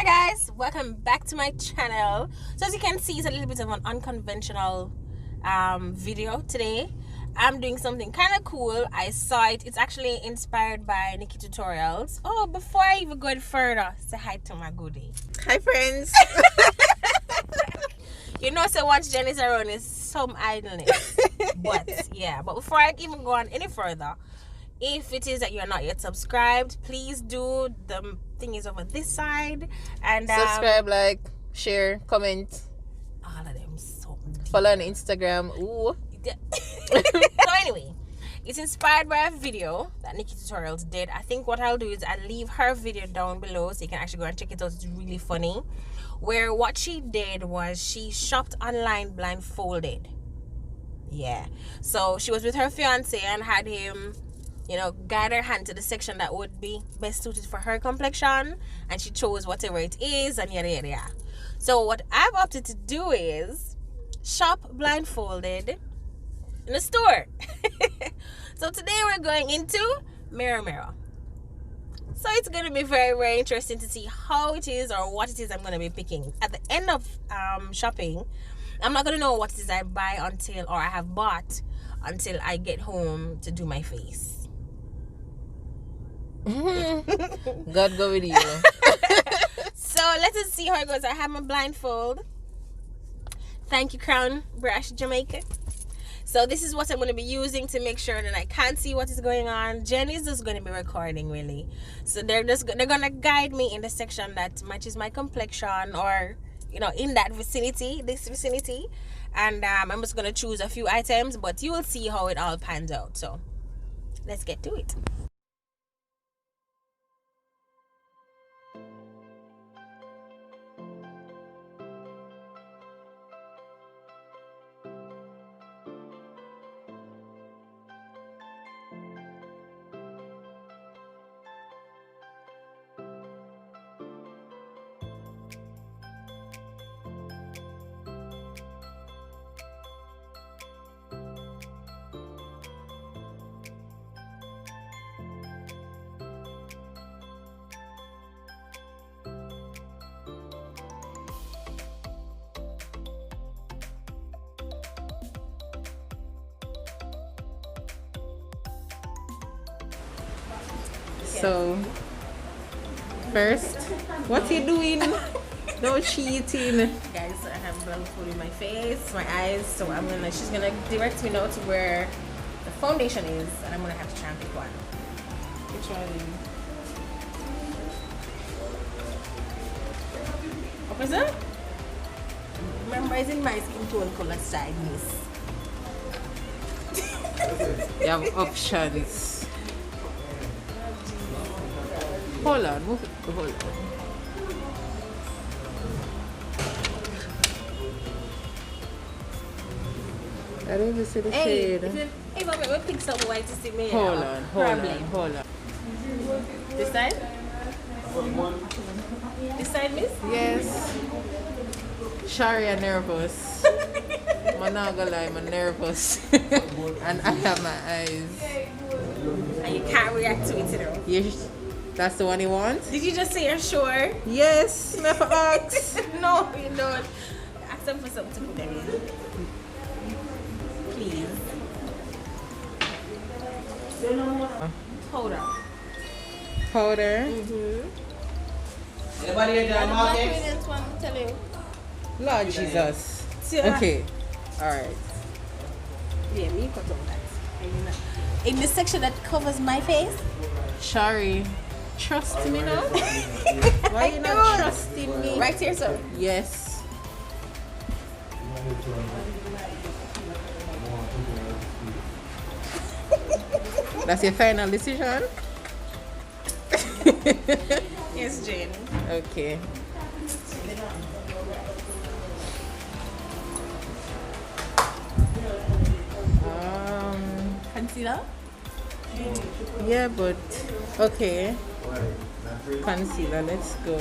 Hi guys, welcome back to my channel. So as you can see, it's a little bit of an unconventional video today. I'm doing something kind of cool. I saw it. It's actually inspired by Nikki Tutorials. Oh, before I even go any further, say hi to my goodie. Hi friends. You know, so once Jenny's around is some idleness. But before I even go on any further, if it is that you're not yet subscribed, please do. The thing is over this side. And Subscribe, like, share, comment. all of them so Follow on Instagram. Ooh. so anyway, it's inspired by a video that Nikki Tutorials did. I think what I'll do is I'll leave her video down below so you can actually go and check it out. It's really funny. Where what she did was she shopped online blindfolded. Yeah. So she was with her fiance and had him, you know, guide her hand to the section that would be best suited for her complexion, and she chose whatever it is, and yada yada yada. So what I've opted to do is shop blindfolded in a store. So today we're going into Mirror. So it's going to be very, very interesting to see how it is or what it is I'm going to be picking. At the end of shopping, I'm not going to know what it is I buy or I have bought until I get home to do my face. God go with you. So let us see how it goes. I have my blindfold. Thank you, Crown Brush Jamaica. So this is what I'm going to be using to make sure that I can't see what is going on. Jen is just going to be recording, really. So they're going to guide me in the section that matches my complexion, or you know, in that vicinity, this vicinity. And I'm just going to choose a few items, but you will see how it all pans out. So let's get to it. So, first, what you doing? No cheating. Guys, so I have blindfold in my face, my eyes, so she's gonna direct me now to where the foundation is, and I'm gonna have to try and pick one. Which one? What was that? Remember, it's in my skin tone color side, miss. You have options. Hold on, move it. Hold on. I don't even see the shade. Hey, but we'll pick some white to see me. Hold on. This side? This side, miss? Yes. Shari, I'm nervous. I'm not gonna lie, I'm nervous. And I have my eyes. And you can't react to it, you know. Yes, that's the one you want? Did you just say you're sure? Yes, never ask. No, you don't. Ask them for something to put them in. Please. Powder. Powder. Anybody in the market? One, I'm telling you. Lord Jesus. Yeah. Okay. Alright. Yeah, me cut all that. In the section that covers my face. Shari, trust me now? Why you not trusting me? Right here, sir. Yes. That's your final decision? Yes, Jane. Okay. Concealer? Yeah, but okay. Concealer, let's go.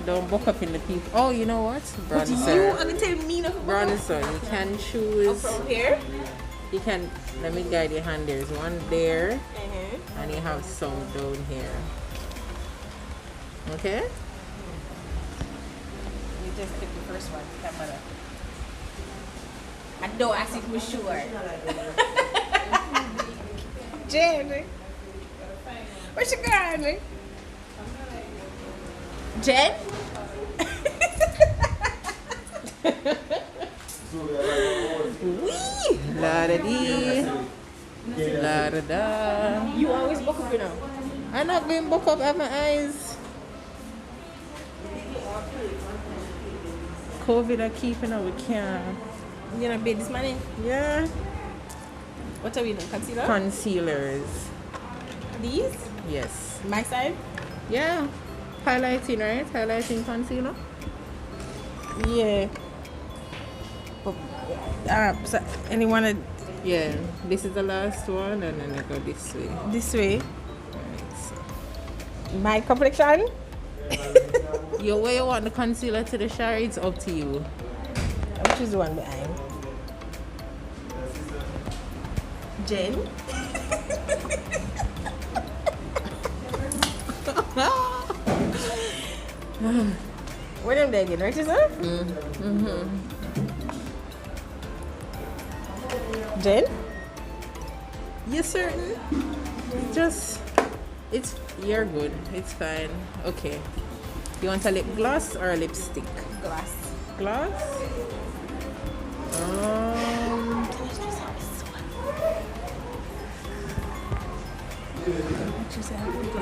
Don't buck up in the people. Oh, you know what? But you Bronzer. are going to tell me no. Bronzer. You can choose. From here? You can. Let me guide your hand. There's one there, Mm-hmm. and you have some down here. Okay. just pick the first one. Can't bother. I don't ask if we're sure. Jen. Where's your girl? Jen? Wee! La da dee. La da da. You always book up, you know. I'm not going book up at my eyes. COVID are keeping up, we can't. You gonna bid this money? Yeah. What are we doing? Concealer? Concealers. These? Yes. My side? Yeah. Highlighting, right? Highlighting concealer. Yeah. But, so anyone Yeah. This is the last one, and then I go this way. this way? Right. My complexion? Your way you want the concealer to the shower, it's up to you. Which is the one behind? Jen? Where them there again, right, sir? Jen? You certain? You're good. It's fine. Okay. You want a lip gloss or a lipstick? Glass. Gloss?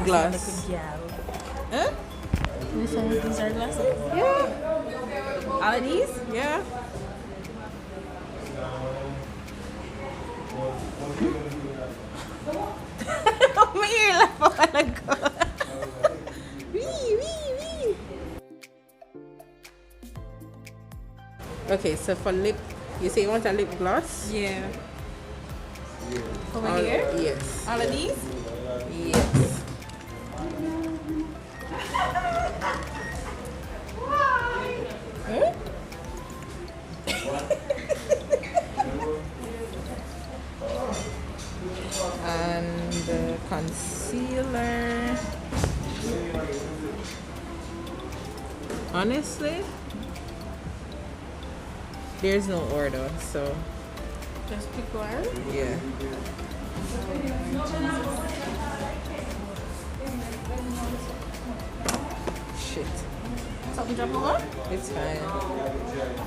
Glass. Huh? These are glasses? Yeah. All of these? Yeah. Oh, my ear laugh a while ago. Wee, wee, wee. Okay, so for lip, you say you want a lip gloss? Yeah. Over All- here? Yes. All of these? Yes. Huh? And the concealer. Honestly, there's no order, so Just pick one. yeah. Shit, Something drop over? it's fine.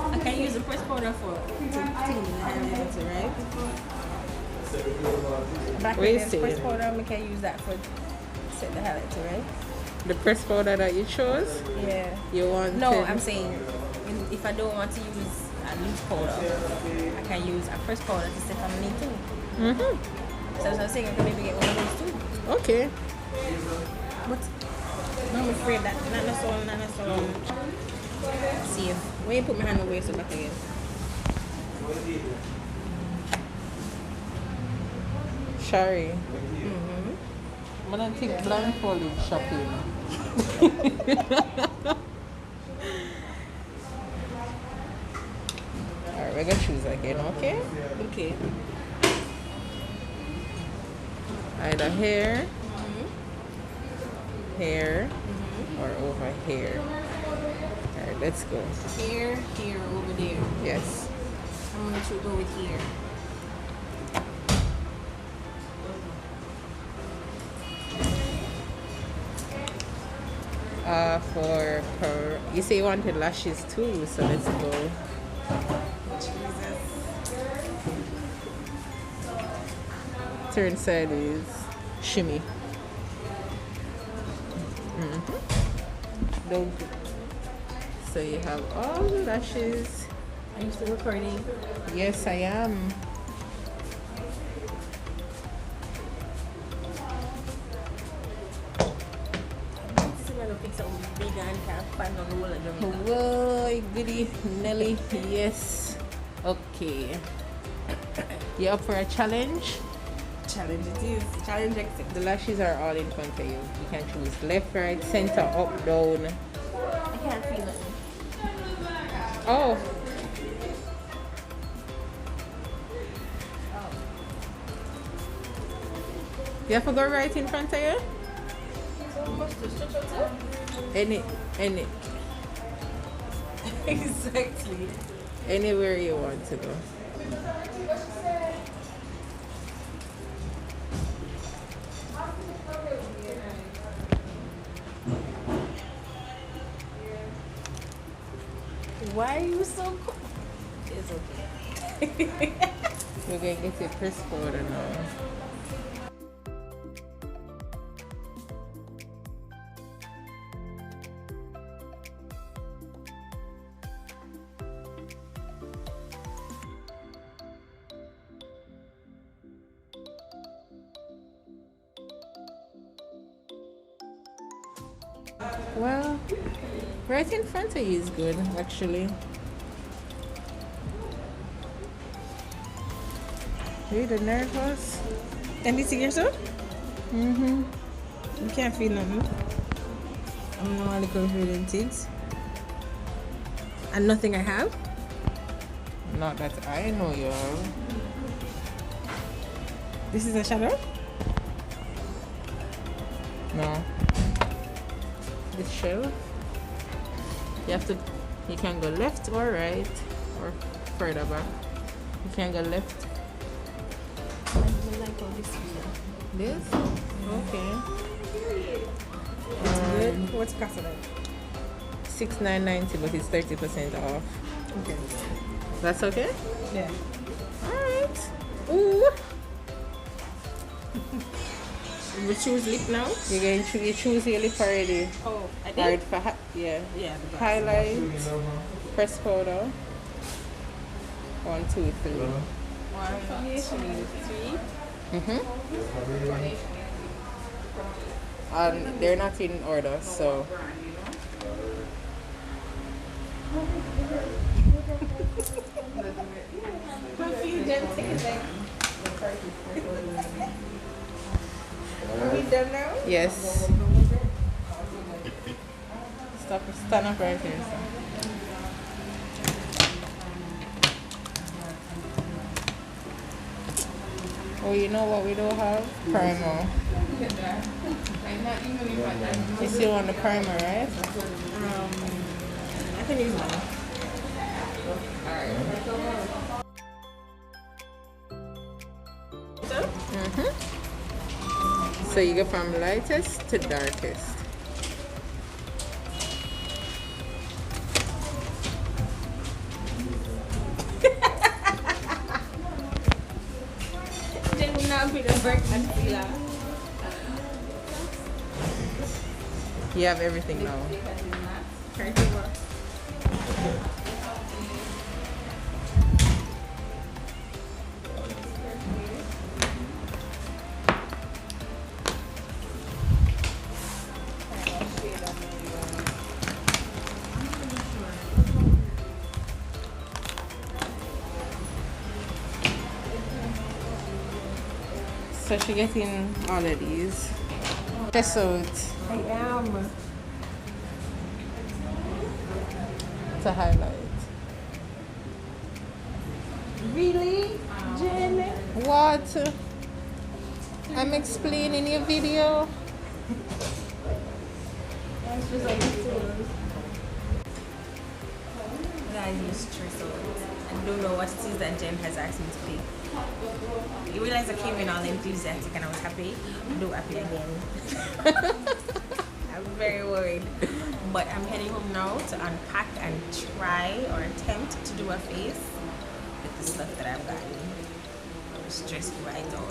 I can use the press powder for to clean the highlighter, right? Back Wait, in see. the press powder, I can use that for set the highlighter, right? The press powder that you chose, Yeah. you want? No, I'm saying if I don't want to use a loose powder, I can use a press powder to set underneath too. Mm-hmm. So that's what I'm saying, I can maybe get one of those too. Okay. But I'm afraid that not necessarily. See if when you put my hand away, so back again. Shari. I don't think blindfolded shopping. Alright, we're gonna choose again, okay? Okay. Either here, here, or over here. Alright, let's go. Here, here, over there. Yes. I'm going to go with here. For you say you wanted lashes too, so let's go. Turn sideways, shimmy. Don't. So you have all the lashes. Are you still recording? Yes, I am. Whoa, goody Nelly, yes. Okay. You up for a challenge? Challenge it is. Challenge accepted. The lashes are all in front of you. You can choose left, right, center, up, down. I can't feel it. Oh. You have to go right in front of you? So what's the stretch out there? Any. Exactly. Anywhere you want to go. Why are you so cool? It's okay. We're gonna get your crisp powder now. Well, right in front of you is good, actually. Are you nervous? Can you see yourself? Mm-hmm. You can't feel nothing. I'm not little feeling things. And nothing I have. Not that I know you have. This is a shadow? No. This shelf. You can go left or right or further back. You can go left. I like all this video. This? Okay. It's good. What's the cost of that? $6,990, but it's 30% off. Okay. That's okay? Yeah. Alright. Ooh. We choose lip now? You're going to choose your lip already. Oh, I Alright, did? for yeah. Yeah. the box. Highlight, press powder. 1, 2, 3. 1, 2, 3. And they're not in order, so. Are we done now? Yes. Stand up right here. So. Oh, you know what we don't have? Primer. You still want the primer, right? I can use mine. So you go from lightest to darkest. Then we now be the bird concealer. You have everything now. So she's getting all of these. Test out I am. to highlight. Really? Jen? What? I'm explaining your video. That's just like guys, you stress out. I don't know what it is that Jen has asked me to pick. You realize I came in all enthusiastic and I was happy. I'm not happy again. I'm very worried. But I'm heading home now to unpack and try or attempt to do a face with the stuff that I've gotten. I'm stressed right out.